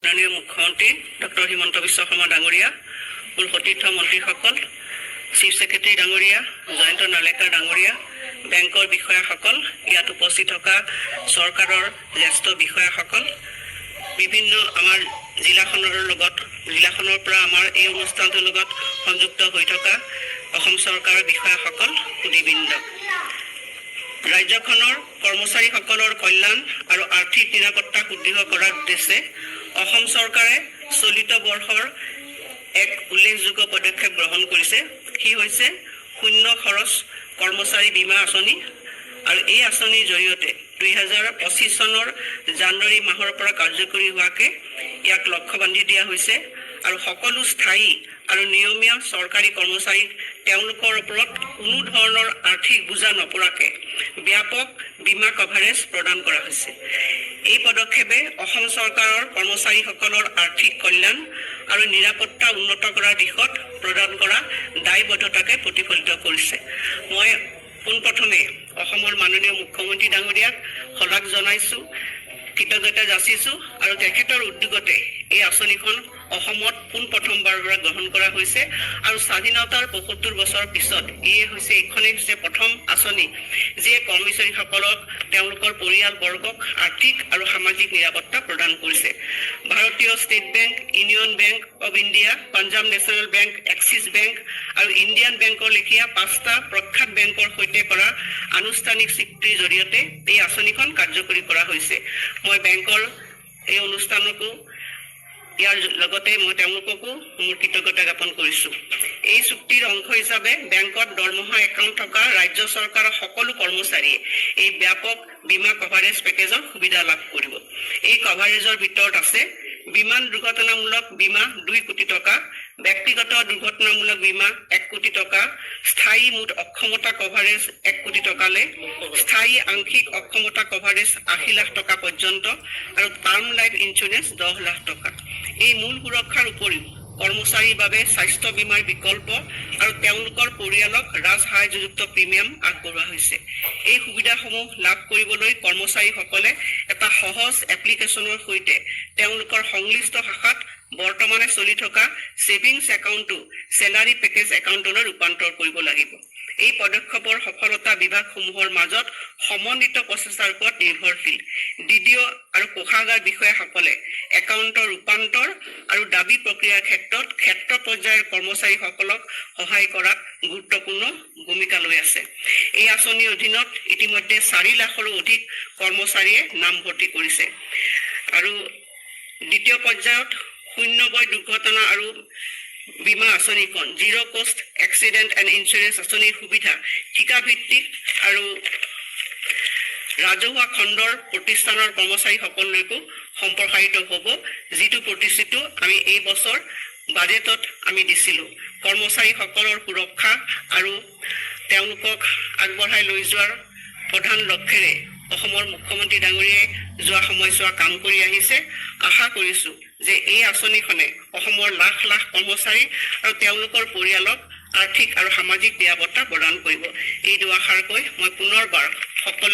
মাননীয় মুখ্যমন্ত্ৰী ডক্টৰ হিমন্ত বিশ্ব শৰ্মা ডাঙৰীয়া, মোৰ সতীৰ্থ মন্ত্ৰীসকল, চিফ ছেক্ৰেটাৰী ডাঙৰীয়া, জয়ন্ত নালেকাৰ ডাঙৰীয়া, বেংকৰ বিষয়াসকল, ইয়াত উপস্থিত থকা চৰকাৰৰ জ্যেষ্ঠ বিষয়াসকল, বিভিন্ন আমাৰ জিলাখনৰ পৰা আমাৰ এই অনুষ্ঠানটোৰ লগত সংযুক্ত হৈ থকা অসম চৰকাৰৰ বিষয়াসকল, সুধীবৃন্দ। ৰাজ্যখনৰ কৰ্মচাৰীসকলৰ কল্যাণ আৰু আৰ্থিক নিৰাপত্তা সুদৃঢ় কৰাৰ উদ্দেশ্যে অসম চৰকাৰে চলিত বৰ্ষৰ এক উল্লেখযোগ্য পদক্ষেপ গ্ৰহণ কৰিছে। সি হৈছে শূন্য খৰচ কৰ্মচাৰী বীমা আঁচনি। আৰু এই আঁচনিৰ জৰিয়তে 2025 চনৰ জানুৱাৰী মাহৰ পৰা কাৰ্যকৰী হোৱাকে ইয়াক লক্ষ্য বান্ধি দিয়া হৈছে। আৰু সকলো স্থায়ী আৰু নিয়মীয়া চৰকাৰী কৰ্মচাৰীক তেওঁলোকৰ ওপৰত কোনো ধৰণৰ আৰ্থিক বোজা নপৰাকে ব্যাপক বীমা কভাৰেজ প্ৰদান কৰা হৈছে। এই পদক্ষেপে অসম চৰকাৰৰ কৰ্মচাৰীসকলৰ আৰ্থিক কল্যাণ আৰু নিৰাপত্তা উন্নত কৰাৰ দিশত প্ৰদান কৰা দায়বদ্ধতাকে প্ৰতিফলিত কৰিছে। মই পোনপ্ৰথমে অসমৰ মাননীয় মুখ্যমন্ত্ৰী ডাঙৰীয়াক শলাগ জনাইছোঁ, কৃতজ্ঞতা যাচিছোঁ আৰু তেখেতৰ উদ্যোগতে এই আঁচনিখন অসমত পোনপ্ৰথমবাৰৰ পৰা গ্ৰহণ কৰা হৈছে। আৰু স্বাধীনতাৰ ৭৫ বছৰ পিছত এইখনেই হৈছে প্ৰথম আঁচনি যিয়ে কৰ্মচাৰীসকলক তেওঁলোকৰ পৰিয়ালবৰ্গক আৰ্থিক আৰু সামাজিক নিৰাপত্তা প্ৰদান কৰিছে। ভাৰতীয় state bank, union bank of India, Punjab national bank, axis bank আৰু ইণ্ডিয়ান বেংকৰ লেখীয়া 5টা প্ৰখ্যাত বেংকৰ সৈতে কৰা আনুষ্ঠানিক চুক্তিৰ জৰিয়তে এই আঁচনিখন কাৰ্যকৰী কৰা হৈছে। মই বেংকৰ এই অনুষ্ঠানকো ইয়াৰ লগতে মই তেওঁলোককো মোৰ কৃতজ্ঞতা জ্ঞাপন কৰিছোঁ। এই চুক্তিৰ অংশ হিচাপে বেংকত দৰমহা একাউণ্ট থকা ৰাজ্য চৰকাৰৰ সকলো কৰ্মচাৰীয়ে এই ব্যাপক বীমা কভাৰেজ পেকেজৰ সুবিধা লাভ কৰিব। এই কভাৰেজৰ ভিতৰত আছে বিমান দুৰ্ঘটনামূলক বীমা 2 কোটি টকা, ব্যক্তিগত দুৰ্ঘটনামূলক বীমা 1 কোটি টকা, স্থায়ী মুঠ অক্ষমতা কভাৰেজ 1 কোটি টকালৈ, স্থায়ী আংশিক অক্ষমতা কভাৰেজ 80 লাখ টকা পৰ্যন্ত আৰু টাৰ্ম লাইফ ইঞ্চুৰেঞ্চ 10 লাখ টকা। এই মূল সুৰক্ষাৰ উপৰিও কৰ্মচাৰীৰ বাবে স্বাস্থ্য বীমাৰ বিকল্প আৰু তেওঁলোকৰ পৰিয়ালক ৰাজসাহায্যযুক্ত প্ৰিমিয়াম আগবঢ়োৱা হৈছে। এই সুবিধাসমূহ লাভ কৰিবলৈ কৰ্মচাৰীসকলে এটা সহজ এপ্লিকেশ্যনৰ সৈতে তেওঁলোকৰ সংশ্লিষ্ট শাখাত বৰ্তমানে চলি থকা ছেভিংছ একাউণ্টটো চেলাৰী পেকেজ একাউণ্টলৈ ৰূপান্তৰ কৰিব লাগিব। এই পদক্ষেপৰ সফলতা বিভাগসমূহৰ মাজত সমন্বিত প্ৰচেষ্টাৰ ওপৰত নিৰ্ভৰশীল। DDO আৰু কোষাগাৰ বিষয়াসকলে একাউণ্টৰ ৰূপান্তৰ আৰু দাবী প্ৰক্ৰিয়াৰ ক্ষেত্ৰ পৰ্যায়ৰ কৰ্মচাৰীসকলক সহায় কৰাত গুৰুত্বপূৰ্ণ ভূমিকা লৈ আছে। এই আঁচনিৰ অধীনত ইতিমধ্যে 4 লাখৰো অধিক কৰ্মচাৰীয়ে নামভৰ্তি কৰিছে। আৰু দ্বিতীয় পৰ্যায়ত শূন্যবয় দুৰ্ঘটনা আৰু বীমা আঁচনিখন জিৰ' কষ্ট এক্সিডেণ্ট এণ্ড ইঞ্চুৰেঞ্চ আঁচনিৰ সুবিধা ঠিকাভিত্তিক আৰু ৰাজহুৱা খণ্ডৰ প্ৰতিষ্ঠানৰ কৰ্মচাৰীসকললৈকো সম্প্ৰসাৰিত হ'ব, যিটো প্ৰতিশ্ৰুতি আমি এই বছৰ বাজেটত আমি দিছিলোঁ। কৰ্মচাৰীসকলৰ সুৰক্ষা আৰু তেওঁলোকক আগবঢ়াই লৈ যোৱাৰ প্ৰধান লক্ষ্যৰে অসমৰ মুখ্যমন্ত্ৰী ডাঙৰীয়াই যোৱা সময়ছোৱা কাম কৰি আহিছে। আশা কৰিছোঁ যে এই আঁচনিখনে অসমৰ লাখ লাখ কৰ্মচাৰী আৰু তেওঁলোকৰ পৰিয়ালক আৰ্থিক আৰু সামাজিক নিৰাপত্তা প্ৰদান কৰিব। এই দুআষাৰকৈ মই পুনৰবাৰ সকলো